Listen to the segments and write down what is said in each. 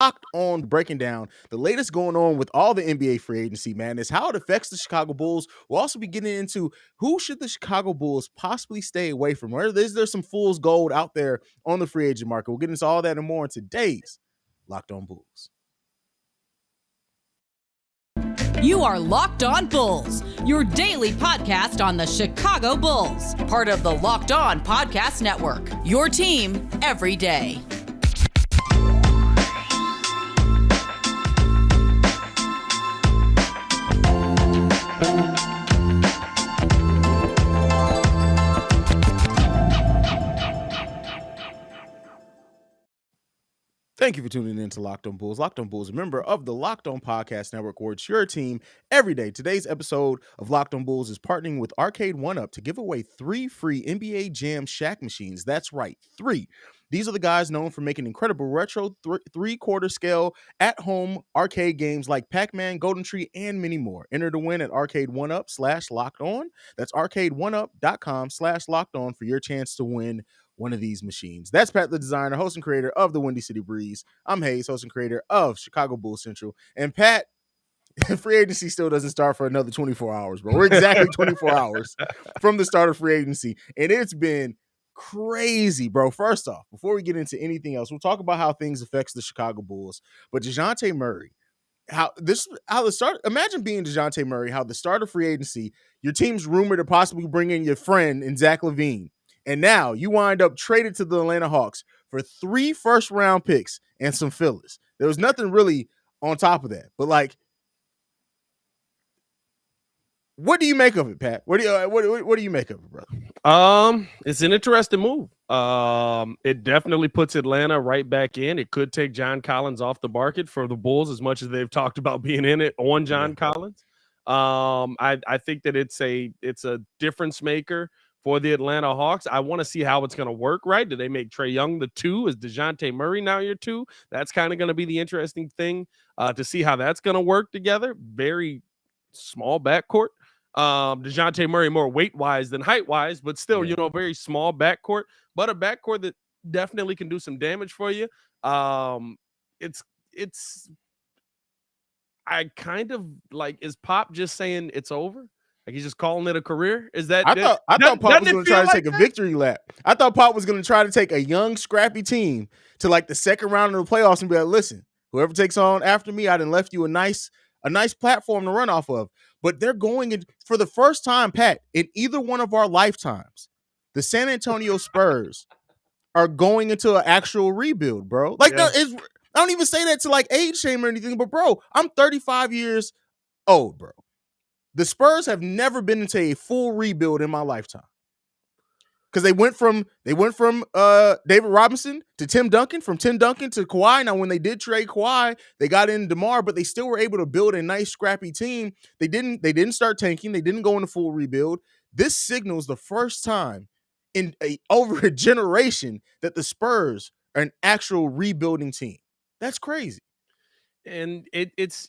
Locked on breaking down the latest going on with all the NBA free agency, man, is how it affects the Chicago Bulls. We'll also be getting into who should the Chicago Bulls possibly stay away from. Where is there some fool's gold out there on the free agent market? We'll get into all that and more in today's Locked On Bulls. You are Locked On Bulls, your daily podcast on the Chicago Bulls, part of the Locked On Podcast Network, your team every day. Thank you for tuning in to Locked On Bulls. Locked On Bulls, a member of the Locked On Podcast Network, where it's your team every day. Today's episode of Locked On Bulls is partnering with Arcade 1Up to give away 3 free NBA Jam Shaq machines. That's right, 3. These are the guys known for making incredible retro 3/4 scale at-home arcade games like Pac-Man, Golden Tree, and many more. Enter to win at arcade1up/lockedon. That's arcade1up.com/lockedon for your chance to win one of these machines. That's Pat, the designer, host and creator of the Windy City Breeze. I'm Haize, host and creator of Chicago Bulls Central. And Pat, free agency still doesn't start for another 24 hours, bro. We're exactly 24 hours from the start of free agency. And it's been crazy, bro. First off, before we get into anything else, we'll talk about how things affects the Chicago Bulls. But DeJounte Murray, imagine being DeJounte Murray, how the start of free agency, your team's rumored to possibly bring in your friend in Zach LaVine. And now you wind up traded to the Atlanta Hawks for 3 first-round picks and some fillers. There was nothing really on top of that. But, like, what do you make of it, Pat? What do you make of it, brother? It's an interesting move. It definitely puts Atlanta right back in. It could take John Collins off the market for the Bulls, as much as they've talked about being in it on John Collins. I think that it's a difference maker for the Atlanta Hawks. I want to see how it's going to work, right? Do they make Tre Young the 2? Is DeJounte Murray now your 2? That's kind of going to be the interesting thing to see how that's going to work together. Very small backcourt. DeJounte Murray more weight-wise than height-wise, but still, very small backcourt. But a backcourt that definitely can do some damage for you. It's I kind of like, is Pop just saying it's over? Like, he's just calling it a career? Is that? I thought Pop was going to try to take a victory lap. I thought Pop was going to try to take a young, scrappy team to like the second round of the playoffs and be like, listen, whoever takes on after me, I done left you a nice platform to run off of. But they're going in for the first time, Pat, in either one of our lifetimes, the San Antonio Spurs are going into an actual rebuild, bro. Like, I don't even say that to like age shame or anything, but bro, I'm 35 years old, bro. The Spurs have never been into a full rebuild in my lifetime. Because they went from David Robinson to Tim Duncan, from Tim Duncan to Kawhi. Now, when they did trade Kawhi, they got in DeMar, but they still were able to build a nice, scrappy team. They didn't start tanking. They didn't go into full rebuild. This signals the first time in over a generation that the Spurs are an actual rebuilding team. That's crazy. And it's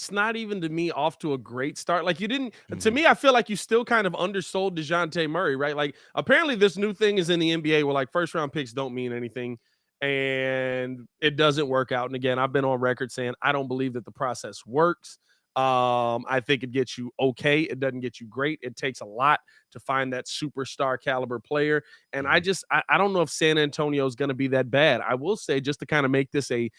not even, to me, off to a great start. Like, you didn't, to me, I feel like you still kind of undersold DeJounte Murray, right? Like, apparently this new thing is in the NBA where like first round picks don't mean anything and it doesn't work out. And again, I've been on record saying I don't believe that the process works. I think it gets you okay. It doesn't get you great. It takes a lot to find that superstar caliber player. And I don't know if San Antonio is going to be that bad. I will say, just to kind of make this a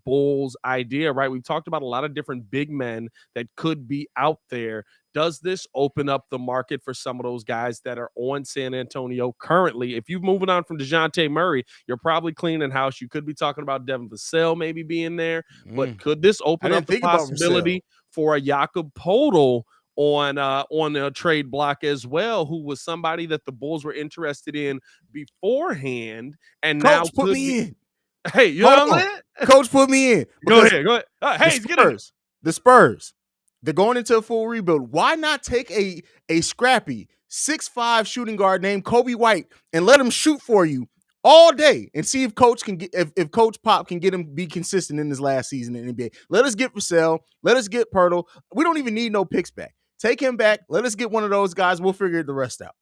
Bulls idea, right? We've talked about a lot of different big men that could be out there. Does this open up the market for some of those guys that are on San Antonio currently? If you're moving on from DeJounte Murray, you're probably cleaning house. You could be talking about Devin Vassell maybe being there, but could this open up the possibility for a Jakob Poeltl on a trade block as well, who was somebody that the Bulls were interested in beforehand, and Coach, now put me in. Hey, you know what I'm saying? Coach, put me in. Go ahead. Hey, the Spurs, they're going into a full rebuild. Why not take a scrappy 6'5" shooting guard named Kobe White and let him shoot for you all day and see if Coach can get if Coach Pop can get him be consistent in his last season in the NBA. Let us get Vassell. Let us get Poeltl. We don't even need no picks back. Take him back. Let us get one of those guys. We'll figure the rest out.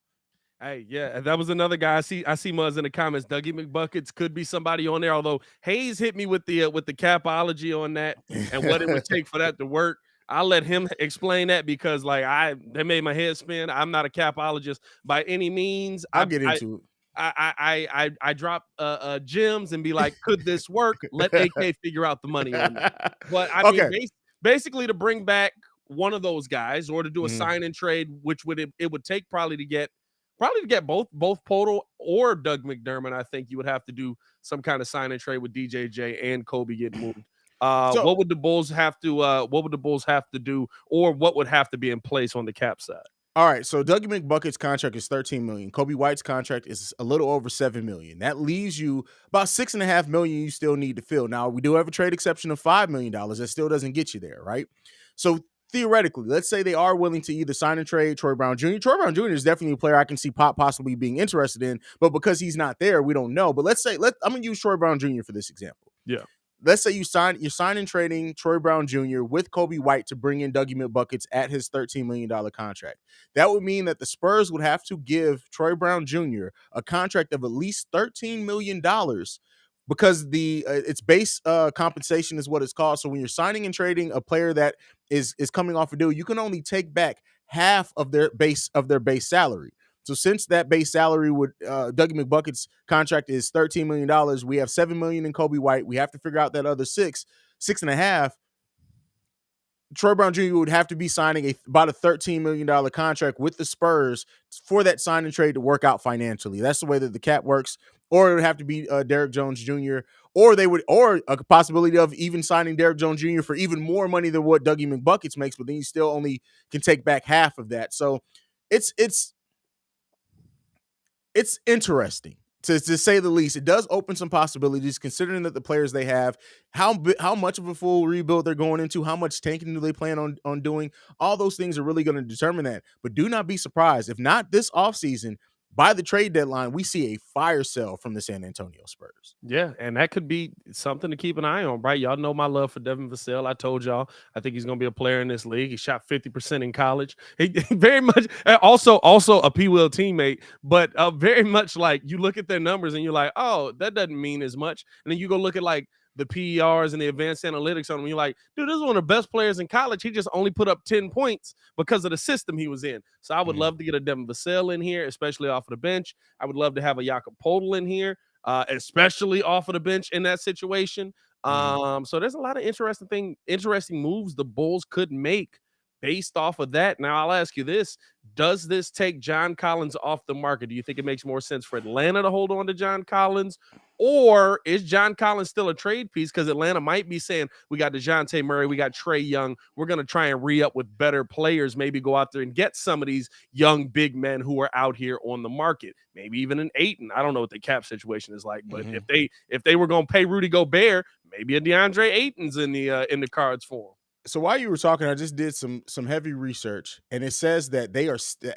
Hey, yeah, that was another guy. I see Muzz in the comments. Dougie McBuckets could be somebody on there. Although Haize hit me with the capology on that and what it would take for that to work. I'll let him explain that because like they made my head spin. I'm not a capologist by any means. I'll get into it. I drop gems and be like, could this work? Let AK figure out the money on that. But I mean, Okay. basically to bring back one of those guys or to do a Mhm. sign and trade, which it would take probably to get both Poto or Doug McDermott. I think you would have to do some kind of sign and trade with DJJ and Kobe getting moved. So What would the Bulls have to do, or what would have to be in place on the cap side? all right, so Dougie McBucket's contract is $13 million. Kobe White's contract is a little over $7 million. That leaves you about $6.5 million you still need to fill. Now, we do have a trade exception of $5 million. That still doesn't get you there, right? So theoretically, let's say they are willing to either sign and trade Troy Brown Jr. Troy Brown Jr. is definitely a player I can see Pop possibly being interested in, but because he's not there, we don't know. But I'm gonna use Troy Brown Jr. for this example. Yeah. Let's say you're signing trading Troy Brown Jr. with Kobe White to bring in Dougie McBuckets at his $13 million contract. That would mean that the Spurs would have to give Troy Brown Jr. a contract of at least $13 million because the its base compensation is what it's called. So when you're signing and trading a player that is coming off a deal, you can only take back half of their base salary. So since that base salary would Dougie McBucket's contract is $13 million, we have $7 million in Kobe White. We have to figure out that other 6.5. Troy Brown Jr. would have to be signing about a $13 million contract with the Spurs for that sign and trade to work out financially. That's the way that the cap works. Or it would have to be Derrick Jones Jr. Or a possibility of even signing Derrick Jones Jr. for even more money than what Dougie McBuckets makes, but then you still only can take back half of that. So it's interesting to say the least. It does open some possibilities considering that the players they have, how much of a full rebuild they're going into, how much tanking do they plan on doing. All those things are really going to determine that. But do not be surprised if not this offseason, by the trade deadline, we see a fire sale from the San Antonio Spurs. Yeah, and that could be something to keep an eye on, right? Y'all know my love for Devin Vassell. I told y'all I think he's going to be a player in this league. He shot 50% in college. He very much also a P. Will teammate, but very much like you look at their numbers and you're like, oh, that doesn't mean as much. And then you go look at like the PERs and the advanced analytics on him. You're like, dude, this is one of the best players in college. He just only put up 10 points because of the system he was in. So I would love to get a Devin Vassell in here, especially off of the bench. I would love to have a Jakob Poeltl in here, especially off of the bench in that situation. So there's a lot of interesting moves the Bulls could make based off of that. Now I'll ask you this: does this take John Collins off the market? Do you think it makes more sense for Atlanta to hold on to John Collins? Or is John Collins still a trade piece? Because Atlanta might be saying, we got DeJounte Murray, we got Tre Young. We're going to try and re-up with better players, maybe go out there and get some of these young big men who are out here on the market. Maybe even an Ayton. I don't know what the cap situation is like, but if they were going to pay Rudy Gobert, maybe a DeAndre Ayton's in the cards for him. So while you were talking, I just did some heavy research, and it says that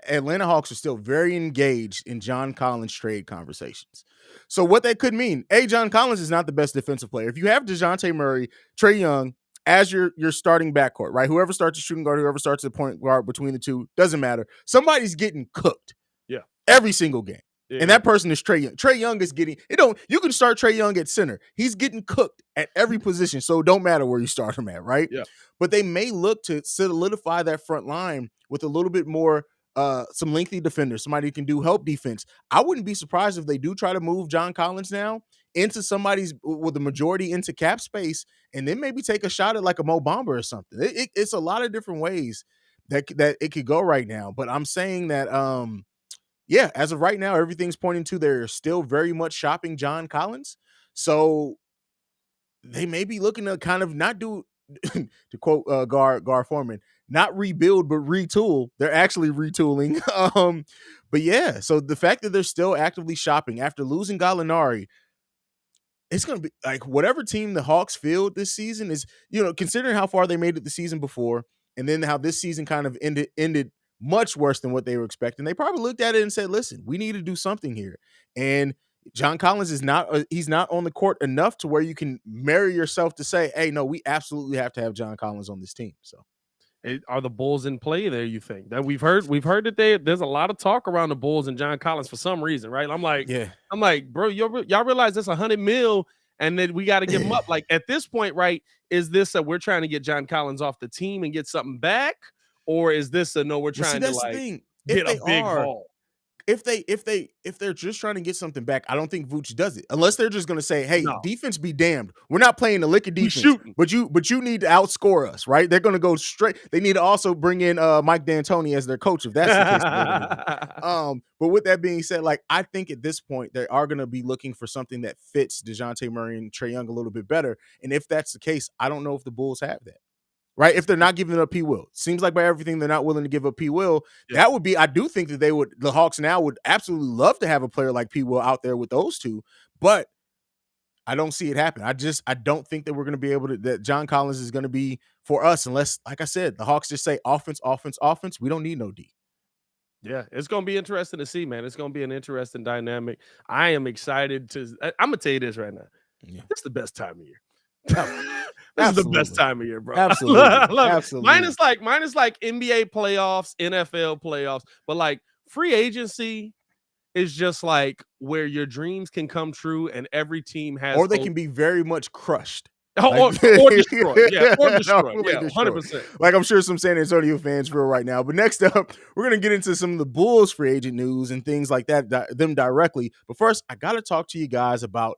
Atlanta Hawks are still very engaged in John Collins trade conversations. So what that could mean, John Collins is not the best defensive player. If you have DeJounte Murray, Tre Young as your starting backcourt, right? Whoever starts the shooting guard, whoever starts the point guard between the two, doesn't matter. Somebody's getting cooked. Yeah. Every single game. Yeah. And that person is Tre Young. Tre Young is getting you can start Tre Young at center. He's getting cooked at every position. So it don't matter where you start him at, right? Yeah. But they may look to solidify that front line with a little bit more some lengthy defenders, somebody who can do help defense. I wouldn't be surprised if they do try to move John Collins now into somebody's with the majority into cap space, and then maybe take a shot at like a Mo Bamba or something. It's a lot of different ways that it could go right now. But I'm saying that yeah, as of right now, everything's pointing to they're still very much shopping John Collins. So they may be looking to kind of not do, to quote Gar Foreman, not rebuild, but retool. They're actually retooling. But yeah, so the fact that they're still actively shopping after losing Gallinari, it's going to be like whatever team the Hawks field this season is, considering how far they made it the season before, and then how this season kind of ended much worse than what they were expecting. They probably looked at it and said, listen, we need to do something here. And John Collins is he's not on the court enough to where you can marry yourself to say, hey, no, we absolutely have to have John Collins on this team. So, Are the Bulls in play there? You think that we've heard that there's a lot of talk around the Bulls and John Collins for some reason, right? I'm like, bro, y'all realize that's $100 million, and then we got to give him up. Like at this point, right? Is this we're trying to get John Collins off the team and get something back, or is this no? We're trying to like get a big haul. If they're just trying to get something back, I don't think Vooch does it unless they're just going to say, "Hey, defense be damned. We're not playing the lick of defense, but you need to outscore us, right?" They're going to go straight. They need to also bring in Mike D'Antoni as their coach if that's the case. But with that being said, like I think at this point they are going to be looking for something that fits DeJounte Murray and Tre Young a little bit better. And if that's the case, I don't know if the Bulls have that. Right, if they're not giving up P. Will, seems like by everything they're not willing to give up P. Will. Yeah. That would be. I do think that the Hawks now would absolutely love to have a player like P. Will out there with those two, but I don't see it happen. I don't think that we're going to be able to. That John Collins is going to be for us unless, like I said, the Hawks just say offense, offense, offense. We don't need no D. Yeah, it's going to be interesting to see, man. It's going to be an interesting dynamic. I am excited to. I'm gonna tell you this right now. Yeah. It's the best time of year. This is the best time of year, bro. Absolutely. I love Absolutely. It. Mine is like NBA playoffs, NFL playoffs, but like free agency is just like where your dreams can come true and every team has or they can be very much crushed. Or destroyed. Yeah, or destroyed. Yeah, 100%. Like I'm sure some San Antonio fans feel right now. But next up, we're going to get into some of the Bulls free agent news and things like that, them directly. But first, I got to talk to you guys about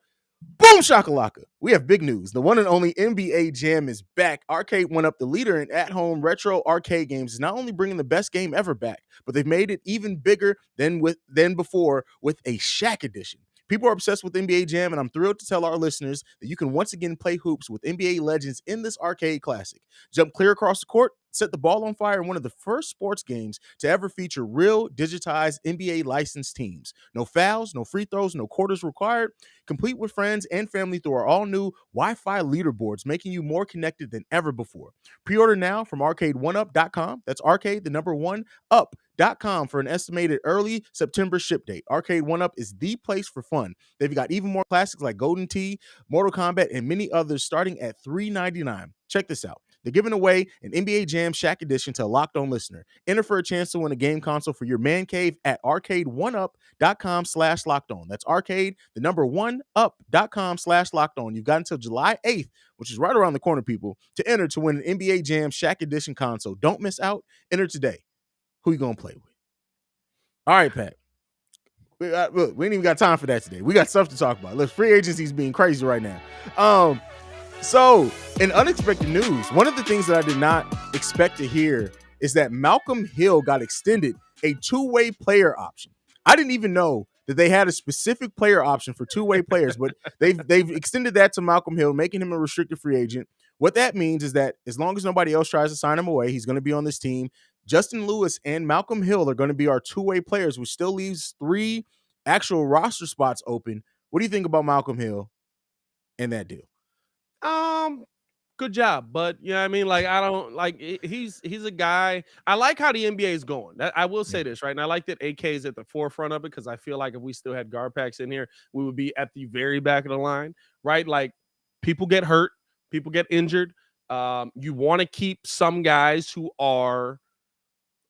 Boom Shakalaka. We have big news. The one and only NBA Jam is back. Arcade 1UP, the leader in at-home retro arcade games, is not only bringing the best game ever back, but they've made it even bigger than before with a Shaq edition. People are obsessed with NBA Jam, and I'm thrilled to tell our listeners that you can once again play hoops with NBA legends in this arcade classic. Jump clear across the court, set the ball on fire in one of the first sports games to ever feature real digitized NBA licensed teams. No fouls, no free throws, no quarters required. Complete with friends and family through our all-new Wi-Fi leaderboards, making you more connected than ever before. Pre-order now from arcade1up.com. That's arcade, the number 1, up.com for an estimated early September ship date. Arcade 1UP is the place for fun. They've got even more classics like Golden Tee, Mortal Kombat, and many others starting at $3.99. Check this out. They're giving away an NBA Jam Shaq edition to a Locked On listener. Enter for a chance to win a game console for your man cave at arcade1up.com/lockedon. That's arcade, the number 1, up.com/lockedon. You've got until July 8th, which is right around the corner, people, to enter to win an NBA Jam Shaq edition console. Don't miss out. Enter today. Who you going to play with? All right, Pat. Look, we ain't even got time for that today. We got stuff to talk about. Look, free agency's being crazy right now. So, in unexpected news, one of the things that I did not expect to hear is that Malcolm Hill got extended a two-way player option. I didn't even know that they had a specific player option for two-way players, but they've extended that to Malcolm Hill, making him a restricted free agent. What that means is that as long as nobody else tries to sign him away, he's going to be on this team. Justin Lewis and Malcolm Hill are going to be our two-way players, which still leaves 3 actual roster spots open. What do you think about Malcolm Hill and that deal? Good job, but you know what I mean? Like, I don't like he's a guy. I like how the NBA is going. I will say this, right? And I like that AK is at the forefront of it because I feel like if we still had guard packs in here, we would be at the very back of the line, right? Like, people get hurt, people get injured. You want to keep some guys who are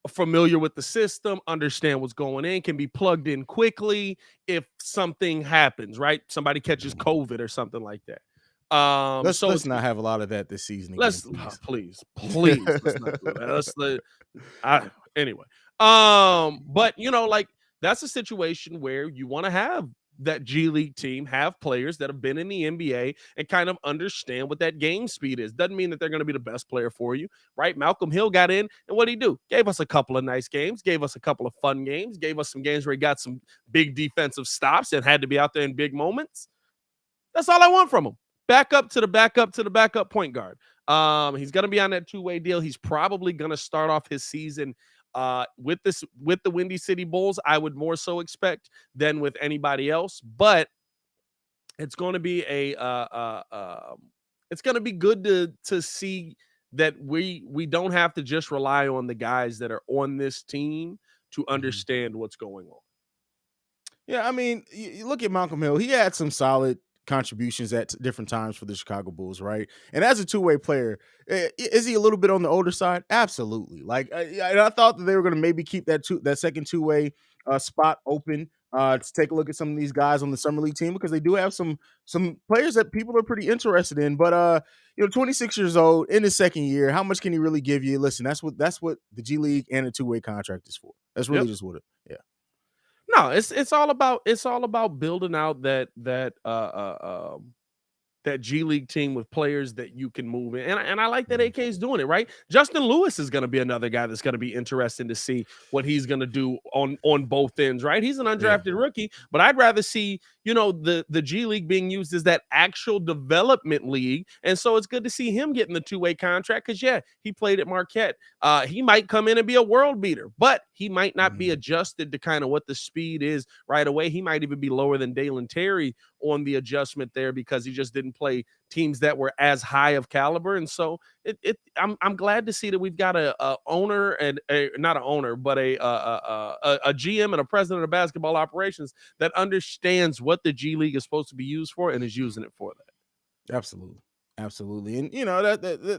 familiar with the system, understand what's going in, can be plugged in quickly if something happens, right? Somebody catches COVID or something like that. Let's not have a lot of that this season. Please. Let's not do that. Anyway. But you know, like that's a situation where you want to have that G League team have players that have been in the NBA and kind of understand what that game speed is. Doesn't mean that they're going to be the best player for you, right? Malcolm Hill got in, and what did he do? Gave us a couple of nice games, gave us a couple of fun games, gave us some games where he got some big defensive stops and had to be out there in big moments. That's all I want from him. Backup to the backup point guard. He's going to be on that two-way deal. He's probably going to start off his season with the Windy City Bulls. I would more so expect than with anybody else, but it's going to be it's going to be good to see that we don't have to just rely on the guys that are on this team to understand what's going on. Yeah, I mean, you look at Malcolm Hill. He had some solid contributions at different times for the Chicago Bulls, right? And as a two-way player, is he a little bit on the older side? Absolutely. Like, and I thought that they were going to maybe keep that second two-way spot open to take a look at some of these guys on the summer league team, because they do have some players that people are pretty interested in. But 26 years old in his second year, how much can he really give you? Listen, that's what the G League and a two-way contract is for. That's really just what it. Yeah. No, it's all about building out that G League team with players that you can move in. And I like that AK is doing it, right? Justin Lewis is going to be another guy that's going to be interesting to see what he's going to do on both ends, right? He's an undrafted rookie, but I'd rather see, the G League being used as that actual development league. And so it's good to see him getting the two-way contract because, he played at Marquette. He might come in and be a world beater, but he might not be adjusted to kind of what the speed is right away. He might even be lower than Dalen Terry on the adjustment there because he just didn't play teams that were as high of caliber. And so I'm glad to see that we've got a owner and not an owner, but a GM and a president of basketball operations that understands what the G League is supposed to be used for and is using it for that. Absolutely. And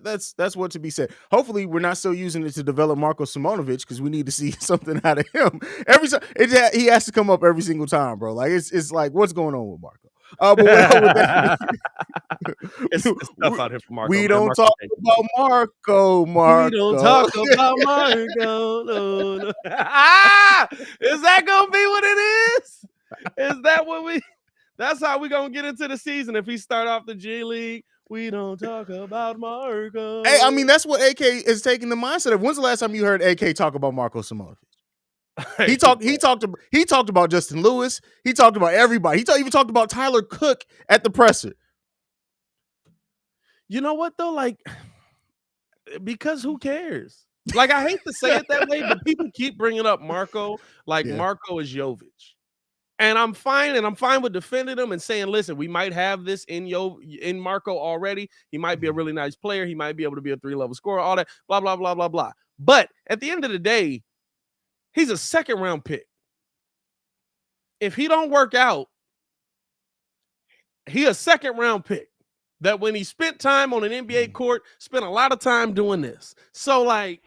that's what to be said. Hopefully we're not still using it to develop Marko Simonovic, because we need to see something out of him every time. He has to come up every single time, bro. Like it's like, what's going on with Marko? But it's tough out here for Marko. We don't talk about Marko. We don't talk about Marko. No. Is that gonna be what it is? Is that what that's how we gonna get into the season if he start off the G League? We don't talk about Marko. Hey, I mean, that's what AK is taking the mindset of. When's the last time you heard AK talk about Marko Simonovic? He talked about Justin Lewis. He talked about everybody. He even talked about Tyler Cook at the presser. You know what though? Like, because who cares? Like, I hate to say it that way, but people keep bringing up Marko. Like, Marko is Jovic. And I'm fine with defending him and saying, listen, we might have this in Marko already. He might be a really nice player. He might be able to be a 3-level scorer, all that, blah, blah, blah, blah, blah. But at the end of the day, he's a second-round pick. If he don't work out, he a second-round pick that when he spent time on an NBA court, spent a lot of time doing this. So, like,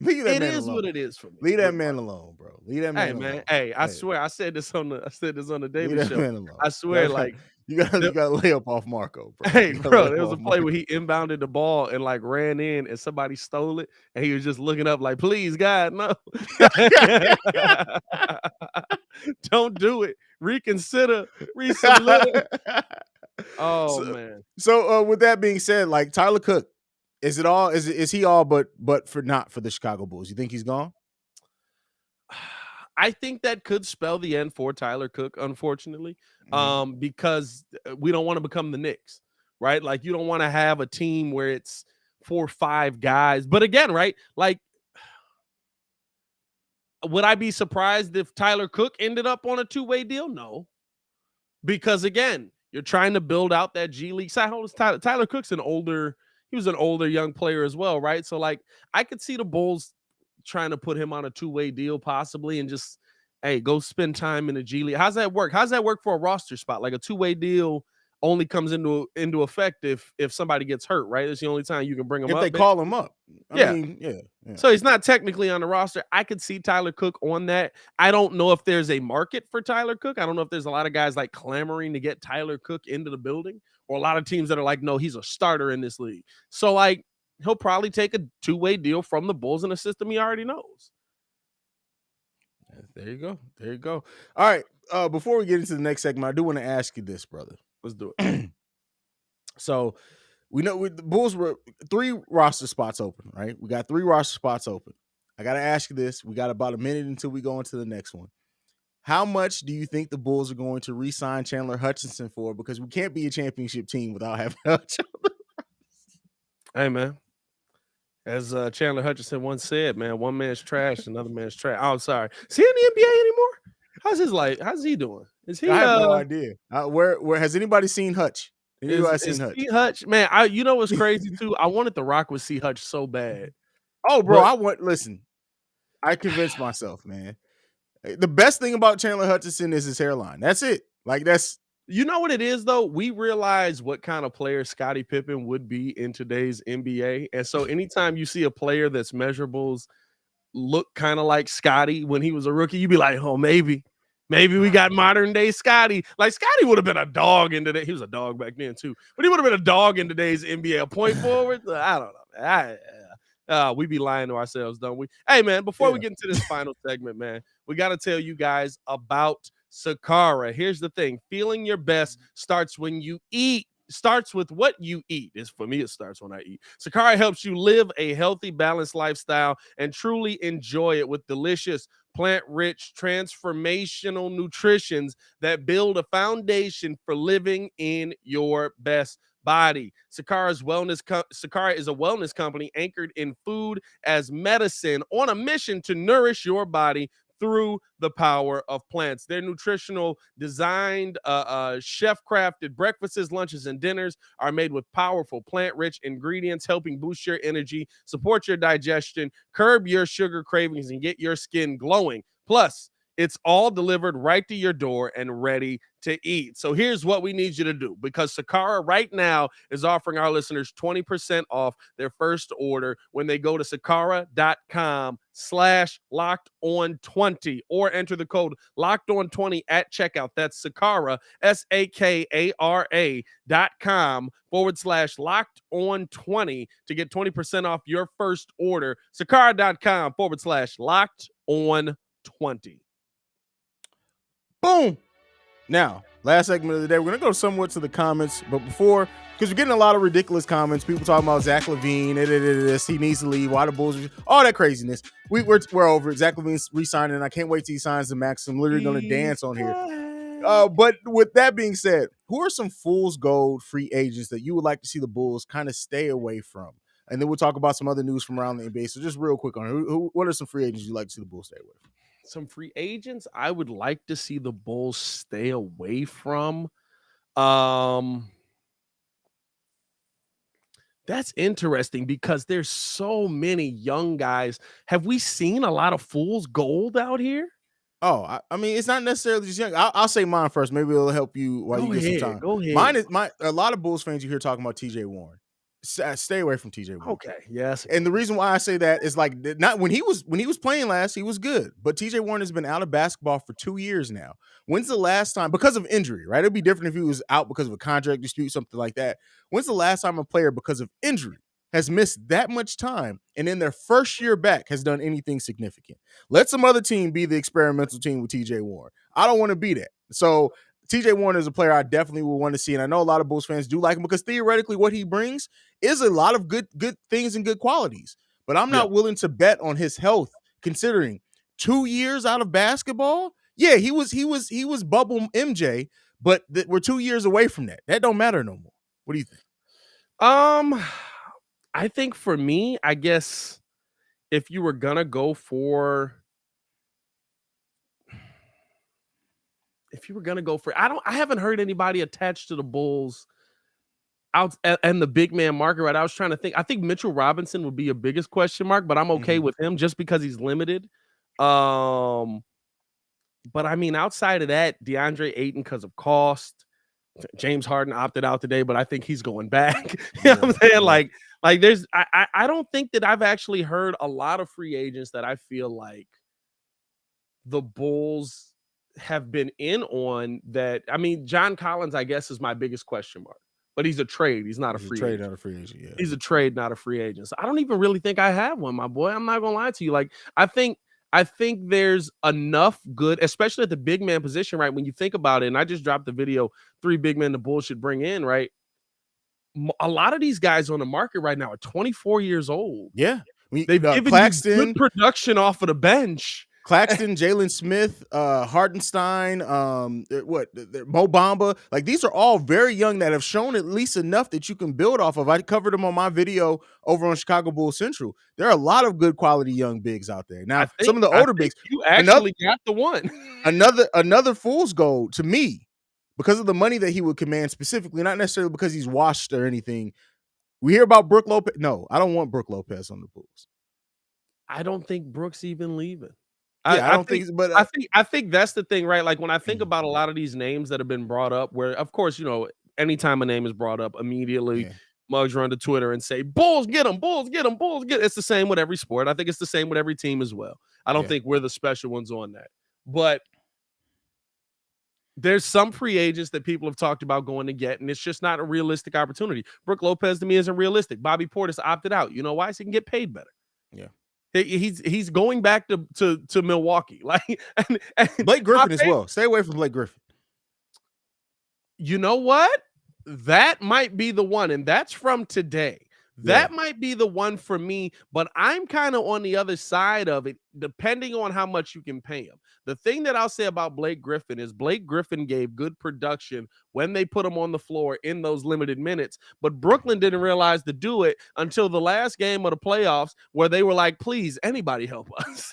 it is what it is for me. Leave that man alone, bro. Leave that man alone. Hey, I swear, I said this on the Daily Show. I swear, like, you gotta lay up off Marko, bro. Hey, bro, there was a play where he inbounded the ball and like ran in and somebody stole it, and he was just looking up like, please, God, no. Don't do it. Reconsider. Resubmit. Man. So with that being said, like Tyler Cook, is he all but not for the Chicago Bulls? You think he's gone? I think that could spell the end for Tyler Cook, unfortunately, because we don't want to become the Knicks, right? Like, you don't want to have a team where it's 4 or 5 guys. But again, right, like, would I be surprised if Tyler Cook ended up on a 2-way deal? No, because again, you're trying to build out that G League side. How old is Tyler? Tyler Cook's he was an older young player as well, right? So like, I could see the Bulls trying to put him on a 2-way deal possibly and just, hey, go spend time in the G League. How's that work? How's that work for a roster spot? Like, a 2-way deal only comes into effect if somebody gets hurt, right? It's the only time you can bring him up. If they call him up. I mean, yeah. So he's not technically on the roster. I could see Tyler Cook on that. I don't know if there's a market for Tyler Cook. I don't know if there's a lot of guys like clamoring to get Tyler Cook into the building, or a lot of teams that are like, no, he's a starter in this league. So like, he'll probably take a 2-way deal from the Bulls in a system he already knows. There you go. All right. Before we get into the next segment, I do want to ask you this, brother. Let's do it. So we know the Bulls were 3 roster spots open, right? We got 3 roster spots open. I got to ask you this. We got about a minute until we go into the next one. How much do you think the Bulls are going to re-sign Chandler Hutchinson for? Because we can't be a championship team without having Hutchinson. Hey, man. As Chandler Hutchinson once said, man, one man's trash, another man's trash. Oh, I'm sorry. Is he in the NBA anymore? How's his life? How's he doing? Is he? I have no idea. Where has anybody seen Hutch? Is C Hutch? Man, you know what's crazy too? I wanted the Rock with C Hutch so bad. Oh, bro, listen. I convinced myself, man. The best thing about Chandler Hutchinson is his hairline. That's it. Like, that's You know what it is, though? We realize what kind of player Scottie Pippen would be in today's NBA. And so anytime you see a player that's measurables look kind of like Scottie when he was a rookie, you'd be like, oh, maybe we got modern day Scottie. Like Scottie would have been a dog in today. He was a dog back then too, but he would have been a dog in today's NBA. A point forward. I don't know. We be lying to ourselves, don't we? Hey man, before we get into this final segment, man, we got to tell you guys about Sakara. Here's the thing. Feeling your best starts when you eat. Starts with what you eat. For me, it starts when I eat. Sakara helps you live a healthy, balanced lifestyle and truly enjoy it with delicious, plant-rich, transformational nutritions that build a foundation for living in your best body. Sakara is a wellness company anchored in food as medicine on a mission to nourish your body through the power of plants. Their nutritional designed, chef-crafted breakfasts, lunches, and dinners are made with powerful plant-rich ingredients, helping boost your energy, support your digestion, curb your sugar cravings, and get your skin glowing. Plus, it's all delivered right to your door and ready to eat. So here's what we need you to do, because Sakara right now is offering our listeners 20% off their first order when they go to sakara.com/locked-on20 or enter the code locked-on20 at checkout. That's Sakara, SAKARA.com/locked-on20 to get 20% off your first order. Sakara.com/locked-on20. Boom. Now, last segment of the day, we're going to go somewhat to the comments, but before, because we're getting a lot of ridiculous comments, people talking about Zach LaVine, he needs to leave, why the Bulls, all that craziness. We're over it. Zach LaVine's re-signing, and I can't wait till he signs the max. I'm literally going to dance on here. But with that being said, who are some fool's gold free agents that you would like to see the Bulls kind of stay away from? And then we'll talk about some other news from around the NBA. So just real quick on it, what are some free agents you'd like to see the Bulls stay away from? Some free agents I would like to see the Bulls stay away from. That's interesting because there's so many young guys. Have we seen a lot of fool's gold out here? Oh, I mean, it's not necessarily just young. I'll say mine first. Maybe it'll help you while you get some time. Go ahead. Mine is a lot of Bulls fans you hear talking about TJ Warren. Stay away from TJ Warren. Okay, yes. And the reason why I say that is like not when he was playing last, he was good. But TJ Warren has been out of basketball for 2 years now. When's the last time, because of injury, right? It'd be different if he was out because of a contract dispute, something like that. When's the last time a player, because of injury, has missed that much time and in their first year back has done anything significant? Let some other team be the experimental team with TJ Warren. I don't want to be that. So TJ Warren is a player I definitely will want to see, and I know a lot of Bulls fans do like him because theoretically what he brings is a lot of good things and good qualities. But I'm not willing to bet on his health, considering 2 years out of basketball. Yeah, he was bubble MJ, but we're 2 years away from that. That don't matter no more. What do you think? I think for me, I guess if you were gonna go for I haven't heard anybody attached to the Bulls out and the big man market, right? I was trying to think. I think Mitchell Robinson would be your biggest question mark, but I'm okay with him just because he's limited. But I mean, outside of that, DeAndre Ayton because of cost. James Harden opted out today, but I think he's going back. You know what I'm saying? Like there's I don't think that I've actually heard a lot of free agents that I feel like the Bulls have been in on that. I mean, John Collins, I guess, is my biggest question mark, but he's a trade. He's not a free agent. Not a free agent. Yeah. He's a trade, not a free agent. So I don't even really think I have one, my boy. I'm not gonna lie to you. Like, I think there's enough good, especially at the big man position, right? When you think about it, and I just dropped the video, 3 big men the Bulls should bring in, right? A lot of these guys on the market right now are 24 years old. Yeah. They've given Claxton, you good production off of the bench. Claxton, Jalen Smith, Hardenstein, Mo Bamba. Like, these are all very young that have shown at least enough that you can build off of. I covered them on my video over on Chicago Bulls Central. There are a lot of good quality young bigs out there. Now, some of the older bigs. You actually got the one. another fool's gold to me, because of the money that he would command specifically, not necessarily because he's washed or anything. We hear about Brook Lopez. No, I don't want Brook Lopez on the Bulls. I don't think Brook's even leaving. Yeah, I don't think, but I think that's the thing, right? Like when I think about a lot of these names that have been brought up, where of course, anytime a name is brought up, immediately mugs run to Twitter and say, Bulls get them, Bulls get them, Bulls get. It's the same with every sport. I think it's the same with every team as well. I don't think we're the special ones on that. But there's some free agents that people have talked about going to get, and it's just not a realistic opportunity. Brook Lopez to me isn't realistic. Bobby Portis opted out. You know why? So he can get paid better. Yeah. He's going back to Milwaukee. Like and Blake Griffin as well. Stay away from Blake Griffin. You know what? That might be the one, and that's from today. That might be the one for me, but I'm kind of on the other side of it, depending on how much you can pay him. The thing that I'll say about Blake Griffin is Blake Griffin gave good production when they put him on the floor in those limited minutes, but Brooklyn didn't realize to do it until the last game of the playoffs where they were like, please, anybody help us.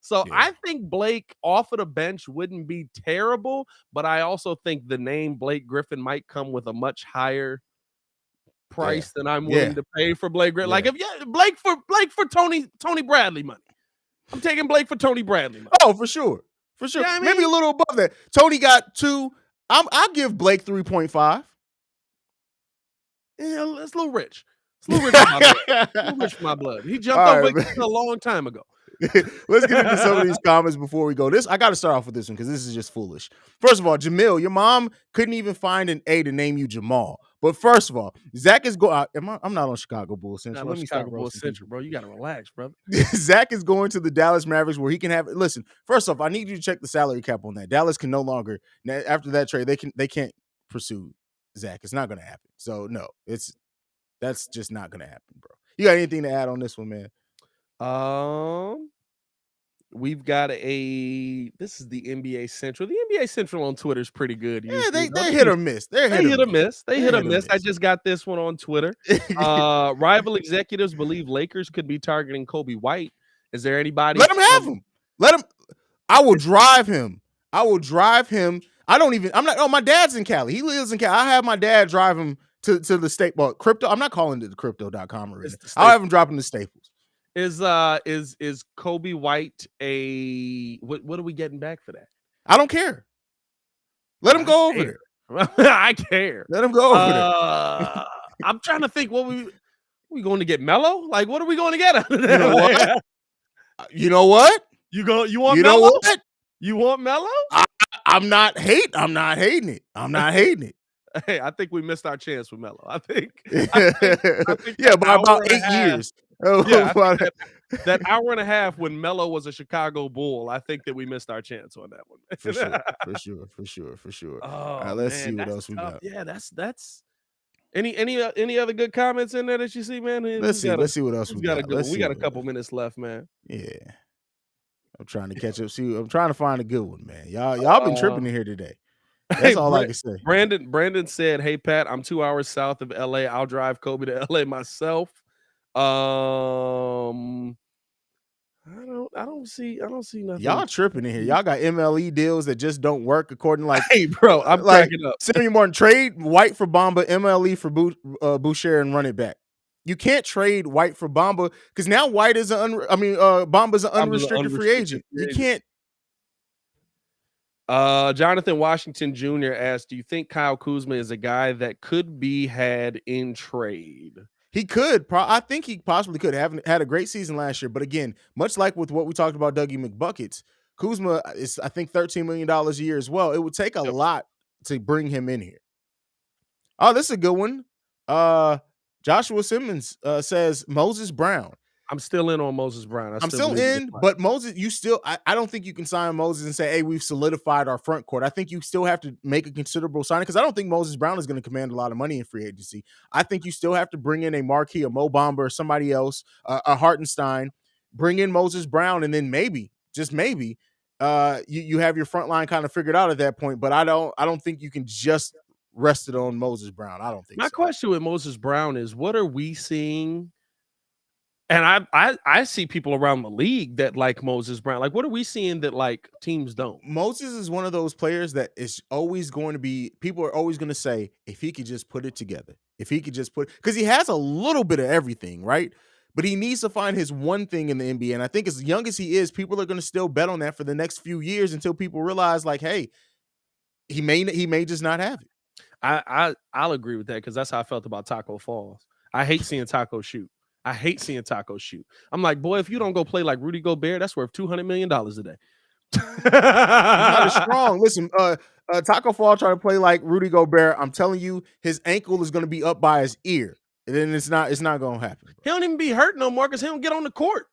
So I think Blake off of the bench wouldn't be terrible, but I also think the name Blake Griffin might come with a much higher price than I'm willing to pay for Blake Griffin. Like if Blake for Tony Bradley money. I'm taking Blake for Tony Bradley money. Oh, for sure. For sure. I mean? Maybe a little above that. Tony got 2. I'll give Blake 3.5. Yeah, it's a little rich. It's a little rich for my blood. A little rich for my blood. He jumped over a long time ago. Let's get into some of these comments before we go. I got to start off with this one because this is just foolish. First of all, Jamil, your mom couldn't even find an A to name you Jamal. But first of all, Zach is going. I'm not on Chicago Bulls Central. Let me Chicago Bulls Central, bro. You got to relax, brother. Zach is going to the Dallas Mavericks where he can have. Listen, first off, I need you to check the salary cap on that. Dallas can no longer after that trade. They can't pursue Zach. It's not going to happen. So no, that's just not going to happen, bro. You got anything to add on this one, man? We've got this is the NBA Central. The NBA Central on Twitter is pretty good. Yeah, they hit or miss. They hit or miss. They hit or miss. I just got this one on Twitter. Rival executives believe Lakers could be targeting Kobe White. Is there anybody? Let him have him. Let him. I will drive him. I'm not. Oh, my dad's in Cali. He lives in Cali. I have my dad drive him to the state. Well, crypto. I'm not calling it the crypto.com arena. I'll have him dropping the Staples. Is Kobe White what are we getting back for that? I don't care. Let him go over there. I care. Let him go over there. I'm trying to think we going to get Melo? Like what are we going to get out of that? You know what? You want you Melo? Know what? You want Melo? I'm not hating it. I'm not hating it. Hey, I think we missed our chance with Melo. I think by about 8 years. That hour and a half when Melo was a Chicago Bull, I think that we missed our chance on that one. For sure. Oh, all right, let's see what else we got. Yeah, that's any other good comments in there that you see, man? Let's see what else we got. We got a couple minutes left, man. Yeah. I'm trying to catch up. I'm trying to find a good one, man. Y'all been tripping in here today. That's all I can say. Brandon said, "Hey Pat, I'm 2 hours south of LA. I'll drive Kobe to LA myself." I don't see nothing. Y'all tripping in here. Y'all got MLE deals that just don't work according to Hey, bro, I'm cracking up. Samuel Martin, trade White for Bamba, MLE for Boucher and run it back. You can't trade White for Bamba because now White is Bamba's an unrestricted free agent. You can't. Jonathan Washington Jr. asked, do you think Kyle Kuzma is a guy that could be had in trade? He could. I think he possibly could. Had a great season last year. But again, much like with what we talked about Dougie McBuckets, Kuzma is, I think, $13 million a year as well. It would take a lot to bring him in here. Oh, this is a good one. Joshua Simmons says Moses Brown. I'm still in on Moses Brown. I'm still in, but Moses, I don't think you can sign Moses and say, hey, we've solidified our front court. I think you still have to make a considerable signing because I don't think Moses Brown is going to command a lot of money in free agency. I think you still have to bring in a Marquis, a Mo Bamba, or somebody else, a Hartenstein, bring in Moses Brown, and then maybe, just maybe, you have your front line kind of figured out at that point. But I don't think you can just rest it on Moses Brown. I don't think My question with Moses Brown is, what are we seeing? And I see people around the league that like Moses Brown. Like, what are we seeing that like teams don't? Moses is one of those players that is always going to be, people are always going to say, if he could just put it together, if he could just because he has a little bit of everything, right? but he needs to find his one thing in the NBA. And I think as young as he is, people are going to still bet on that for the next few years until people realize, like, hey, he may just not have it. I'll agree with that because that's how I felt about Taco Falls. I hate seeing Taco shoot. I'm like, boy, if you don't go play like Rudy Gobert, that's worth $200 million a day. Not as strong. Listen, Taco Fall trying to play like Rudy Gobert. I'm telling you, his ankle is going to be up by his ear, and then it's not going to happen. Bro. He don't even be hurt no more because he don't get on the court.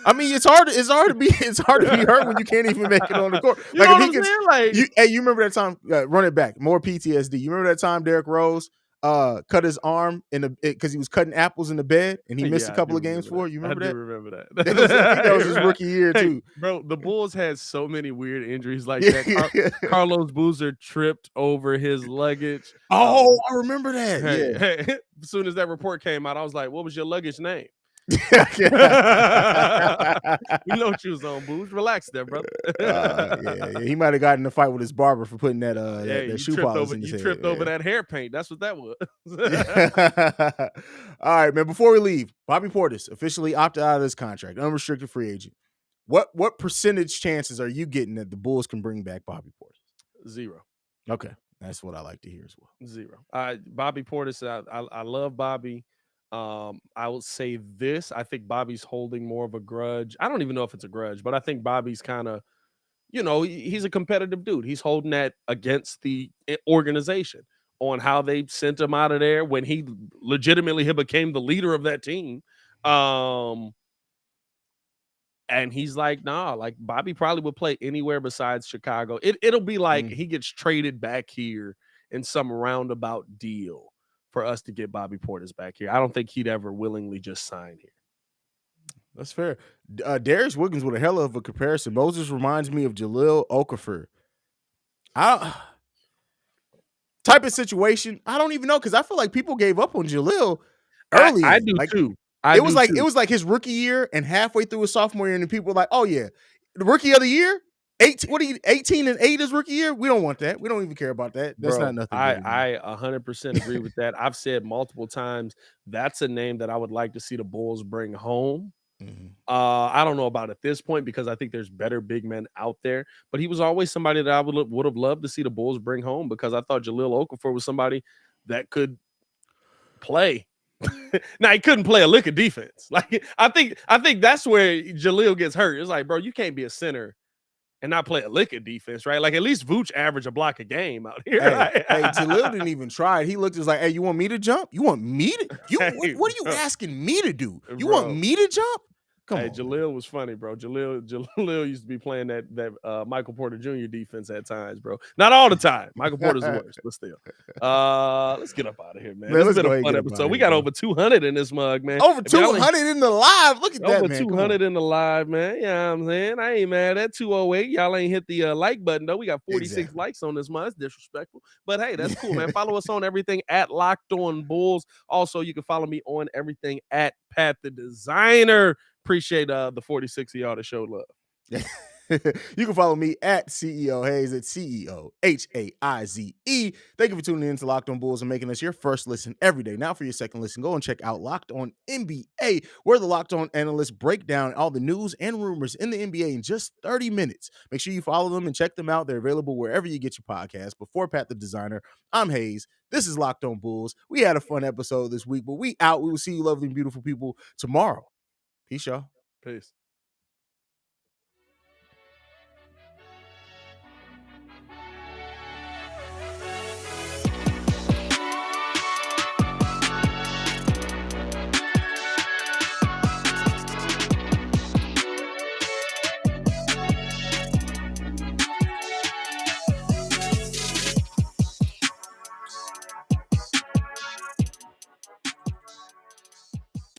I mean, it's hard to be hurt when you can't even make it on the court. You know what I'm saying? Like, you remember that time? Run it back. More PTSD. You remember that time Derrick Rose cut his arm because he was cutting apples in the bed and he missed a couple of games for it. You remember that? I remember that. I think that was his rookie year too. Bro, the Bulls had so many weird injuries like that. Carlos Boozer tripped over his luggage. Oh, I remember that. Hey, as soon as that report came out, I was like, what was your luggage name? You know what you was on, Booze. Relax there, brother. He might have gotten in a fight with his barber for putting that shoe polish in his head. You tripped over that hair paint. That's what that was. All right, man. Before we leave, Bobby Portis officially opted out of this contract, unrestricted free agent. What percentage chances are you getting that the Bulls can bring back Bobby Portis? 0. Okay, that's what I like to hear as well. 0. Bobby Portis. I love Bobby. I would say this. I think Bobby's holding more of a grudge. I don't even know if it's a grudge, but I think Bobby's kind of, he's a competitive dude. He's holding that against the organization on how they sent him out of there when he legitimately became the leader of that team. And he's like, nah, like Bobby probably would play anywhere besides Chicago. It'll be like he gets traded back here in some roundabout deal for us to get Bobby Portis back here. I don't think he'd ever willingly just sign here. That's fair. Darius Wiggins with a hell of a comparison. Moses reminds me of Jahlil Okafor. Type of situation, I don't even know because I feel like people gave up on Jahlil early. I do too. It was like his rookie year and halfway through his sophomore year, and people were like, "Oh yeah, the rookie of the year." 18 and 8 is rookie year? We don't want that. We don't even care about that. That's not nothing. I 100% agree with that. I've said multiple times that's a name that I would like to see the Bulls bring home. Mm-hmm. I don't know about at this point because I think there's better big men out there, but he was always somebody that I would have loved to see the Bulls bring home because I thought Jahlil Okafor was somebody that could play. Now he couldn't play a lick of defense. Like I think that's where Jahlil gets hurt. It's like, bro, you can't be a center and not play a lick of defense, right? Like at least Vooch average a block a game out here. Hey, Jahlil didn't even try it. He looked just like, hey, you want me to jump? You want me to? What are you asking me to do? You want me to jump? Come on. Jahlil was funny, bro. Jahlil used to be playing that Michael Porter Jr. defense at times, bro. Not all the time. Michael Porter's the worst, but still. Let's get up out of here, man. This has been a fun episode. We got over 200 in this mug, man. Over 200 in the live. Look at that, man. Over 200 in the live, man. Yeah, I'm saying. I ain't mad at 208. Y'all ain't hit the like button, though. We got 46 likes on this mug. That's disrespectful. But hey, that's cool, man. Follow us on everything at Locked On Bulls. Also, you can follow me on everything at Pat the Designer. Appreciate the 46 of y'all that showed love. You can follow me at CEO Haize at CEOHAIZE. Thank you for tuning in to Locked On Bulls and making us your first listen every day. Now for your second listen, go and check out Locked On NBA, where the Locked On analysts break down all the news and rumors in the NBA in just 30 minutes. Make sure you follow them and check them out. They're available wherever you get your podcast. Before Pat the Designer, I'm Haize. This is Locked On Bulls. We had a fun episode this week, but we out. We will see you lovely and beautiful people tomorrow. Peace, y'all. Peace.